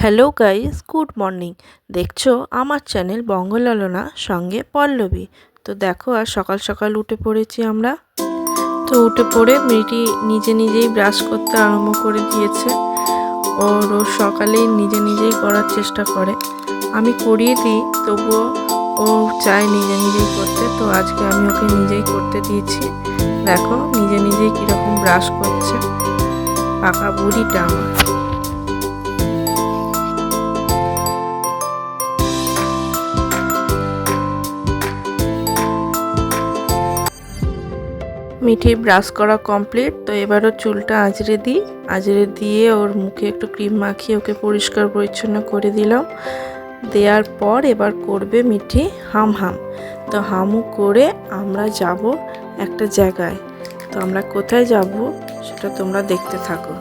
Hello guys, good morning. দেখছো আমার channel বঙ্গলালনা, সঙ্গে পল্লবী। তো দেখো, আর সকাল সকাল উঠে পড়েছি আমরা। তো উঠে পড়ে মেয়েটি নিজে নিজেই ব্রাশ করতে আরম্ভ করে দিয়েছে। ও রোজ সকালেই নিজে নিজেই করার চেষ্টা করে, আমি করিয়ে দিই, তবুও ও চায় নিজে নিজেই করতে। তো আজকে আমি ওকে নিজেই করতে দিয়েছি। দেখো নিজে নিজেই কীরকম ব্রাশ করছে, পাকা বুড়িটা আমার। মিঠির ব্রাশ করা কমপ্লিট। তো এবারও চুলটা আঁচড়ে দিই, আঁচড়ে দিয়ে ওর মুখে একটু ক্রিম মাখিয়ে ওকে পরিষ্কার পরিচ্ছন্ন করে দিলাম। দেওয়ার পর এবার করবে মিঠি হাম হাম। তো হামু করে আমরা যাব একটা জায়গায়। তো আমরা কোথায় যাব সেটা তোমরা দেখতে থাকো।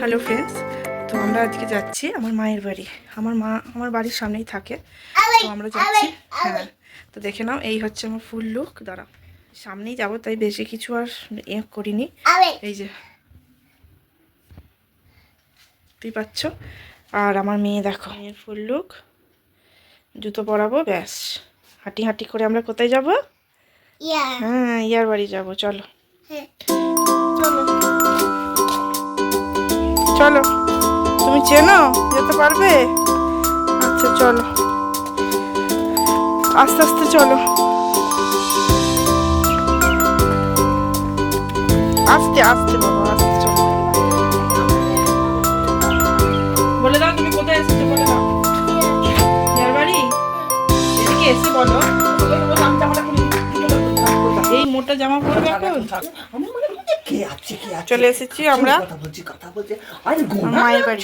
হ্যালো ফ্রেন্ডস, তো আমরা আজকে যাচ্ছি আমার মায়ের বাড়ি। আমার মা আমার বাড়ির সামনেই থাকে, তো আমরা যাচ্ছি। হ্যাঁ, তো দেখে নাও, এই হচ্ছে আমার ফুল লুক। দাঁড়াও, সামনেই যাব, তাই বেশি কিছু আর করিনি। এই যে তুই পাচ্ছ। আর আমার মেয়ে দেখো, মেয়ের ফুল লুক, জুতো পরাবো, ব্যাস। হাঁটি হাঁটি করে আমরা কোথায় যাব? হ্যাঁ, ইয়ার বাড়ি যাব। চলো চলো চলো, তুমি চেনো, যেতে পারবে? আচ্ছা চলো, আস্তে আস্তে চলো, আস্তে আস্তে বাবা, আস্তে চলো। বলে দাও তুমি কোথায় এসেছো, বলে দাও। ইয়ার বাড়ি, এদিকে এসে বলো। এই মোটা জামা পরবে এখন। চলে এসেছি আমরা মায়ের বাড়ি।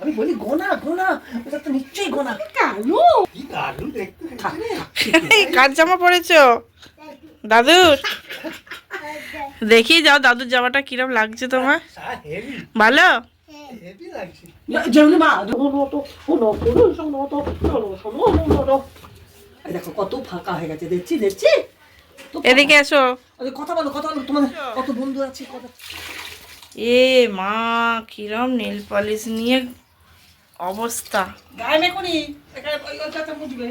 আমি বলি গোনা গোনা, এটা তো নিশ্চয়ই গোনা। কার জামা পরেছো? দাদুর। দেখি যাও দাদুর জামাটা কিরম লাগছে তোমার, ভালো? দেখো কত ফাঁকা হয়ে গেছে, দেখছি দেখছি। এদিকে এসো, কথা বলো কথা বলো, তোমাদের কত বন্ধু আছে। এ মা, কিরম নেল পলিশ নিয়ে অবস্থা। গায়ে মেখুনি, এখানে বুঝবে।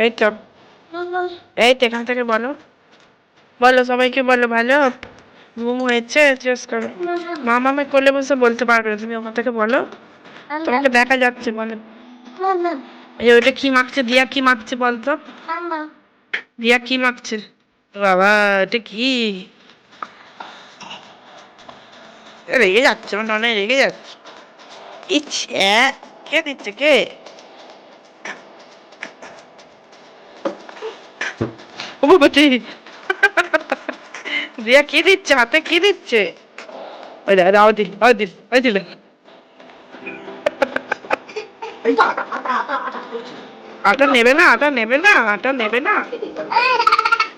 এই তো, এই তো, এখান থেকে বলো, বলো সবাইকে, বলো ভালো ঘুম হয়েছে, চেস করো। মামা আমি কোলে বসে বলতে পারবে না, তুমি ওখান থেকে বলো, তোমাকে দেখা যাচ্ছে, বলো। এই যে ওইটা কি মাখছে, দিয়া কি মাখছে বলতো, দিয়া কি মাখছে? বাবা, এটা কি? রেগে যাচ্ছে, আমার নয় রেগে যাচ্ছে। ইচ্ছে, কে দিচ্ছে, কে? ও বাবাজি, দিয়া কি দিচ্ছে হাতে, কি দিচ্ছে? ওই দে, দাও দিল, ওই দিল, ওই দিল। আটা নেবে না, আটা নেবে না, আটা নেবে না।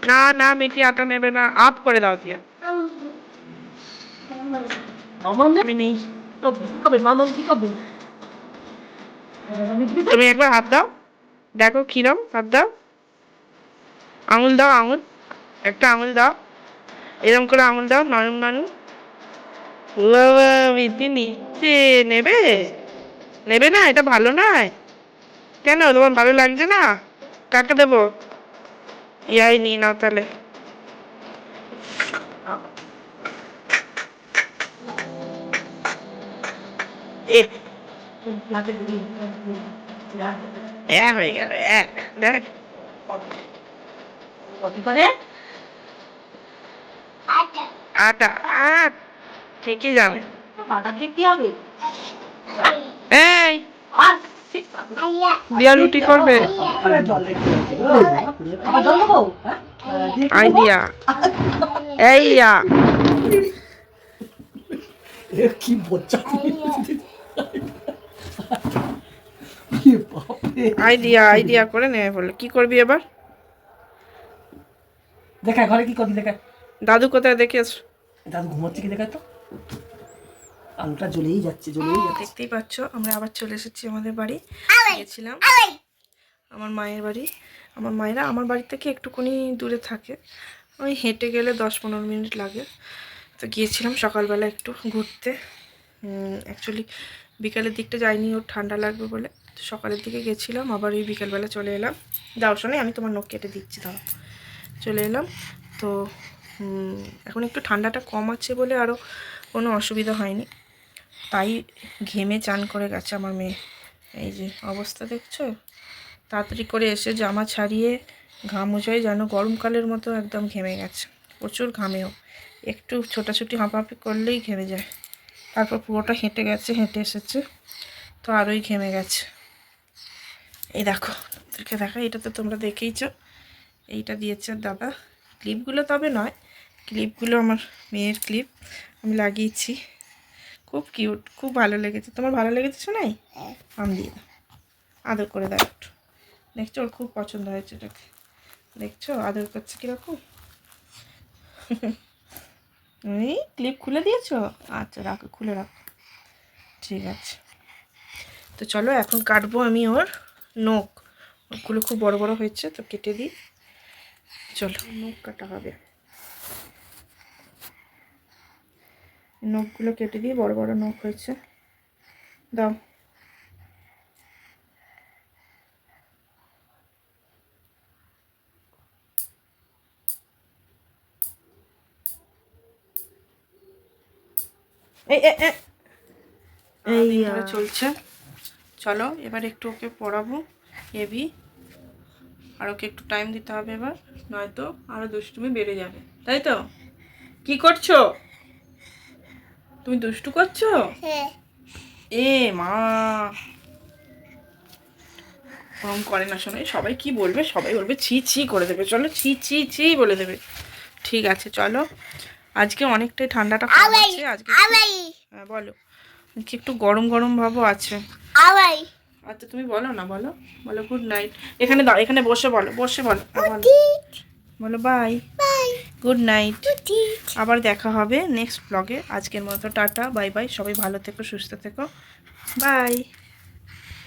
না না মিঠি, আটা নেবে না, আপ করে দাও দিয়া। আমি নেই। তুমি একবার হাত দাও, দেখো কিরম, হাত দাও, আঙুল দাও, আঙুল, একটা আঙুল দাও, এরকম করে আঙুল দাও, নরম নরম। বাবা, মিঠি নিচ্ছে, নেবে? নেবে না, এটা ভালো নয়। কেন, তোমার ভালো লাগছে না? কাকে দেবো? ইয়াই নিয়ে নাও তাহলে। হয়ে গেল, দেখ আটা, ঠিকই যাবে। এই দিয়া রুটি করবে, আইডিয়া, এইয়া কি বচ্চা, আইডিয়া আইডিয়া করে নেবে বলে। কি করবি এবার? দেখা ঘরে কি করবি দেখা। দাদু কোথায় দেখে এসো। দাদু ঘুমাচ্ছে কি দেখা তো। আলুটা জ্বলেই যাচ্ছে। দেখতেই পাচ্ছ আমরা আবার চলে এসেছি আমাদের বাড়ি। গিয়েছিলাম আমার মায়ের বাড়ি। আমার মায়েরা আমার বাড়ি থেকে একটুখানি দূরে থাকে, ওই হেঁটে গেলে 10-15 মিনিট লাগে। তো গিয়েছিলাম সকালবেলা একটু ঘুরতে। অ্যাকচুয়ালি বিকালের দিকটা যাইনি, ওর ঠান্ডা লাগবে বলে। তো সকালের দিকে গেছিলাম, আবার ওই বিকালবেলা চলে এলাম। যাও শোনে, আমি তোমার নখ কেটে দিচ্ছি, দাও। চলে এলাম। তো এখন একটু ঠান্ডাটা কম আছে বলে আরও কোনো অসুবিধা হয়নি। তাই ঘেমে চান করে গেছে আমার মেয়ে। এই যে অবস্থা দেখছো, তাড়াতাড়ি করে এসে জামা ছাড়িয়ে ঘাম মুছাই যেন গরমকালের মতো একদম ঘেমে গেছে। প্রচুর ঘামেও, একটু ছোটাছুটি হাঁপাহাঁপি করলেই ঘেমে যায়। তারপর পুরোটা হেঁটে গেছে, হেঁটে এসেছে, তো আরোই ঘেমে গেছে। এই দেখো, তোদেরকে দেখা, এটা তো তোমরা দেখেইছো। এইটা দিয়েছে দাদা। ক্লিপগুলো তবে নয়, ক্লিপগুলো আমার মেয়ের ক্লিপ, আমি লাগিয়েছি। খুব কিউট, খুব ভালো লেগেছে। তোমার ভালো লেগেছে শোনাই? আম দিয়ে দাও, আদর করে দাও একটু। দেখছো, ওর খুব পছন্দ হয়েছে এটাকে। দেখছো আদর করছে কীরকম। এই ক্লিপ খুলে দিয়েছো? আচ্ছা রাখো, খুলে রাখো, ঠিক আছে। তো চলো এখন কাটবো আমি ওর নখ। নখগুলো খুব বড় বড় হয়েছে, তো কেটে দিই। চলো, নখ কাটা হবে। নখগুলো কেটে দিয়ে, বড় বড় নখ হয়েছে, দাও। এই চলছে। চলো এবার একটু ওকে পড়াবো হেভি, আর ওকে একটু টাইম দিতে হবে এবার, নয়তো আরো দুষ্টুমি বেড়ে যাবে। তাই তো? কি করছো তুমি? দুষ্টু করছো? এ মা, ওরম করে না শোনো, সবাই কি বলবে, সবাই বলবে ছি ছি করে দেবে। চলো, ছি ছি ছি বলে দেবে। ঠিক আছে চলো, আজকে অনেকটাই ঠান্ডাটা কম আছে আজকে। হ্যাঁ বলো, আজকে একটু গরম গরম ভাবও আছে। আচ্ছা তুমি বলো না, বলো বলো গুড নাইট। এখানে দাও, এখানে বসে বলো, বসে বলো, বলো বাই, গুড নাইট। আবার দেখা হবে নেক্সট ব্লগে। আজকের মতো টাটা, বাই বাই। সবাই ভালো থেকো, সুস্থ থেকো, বাই।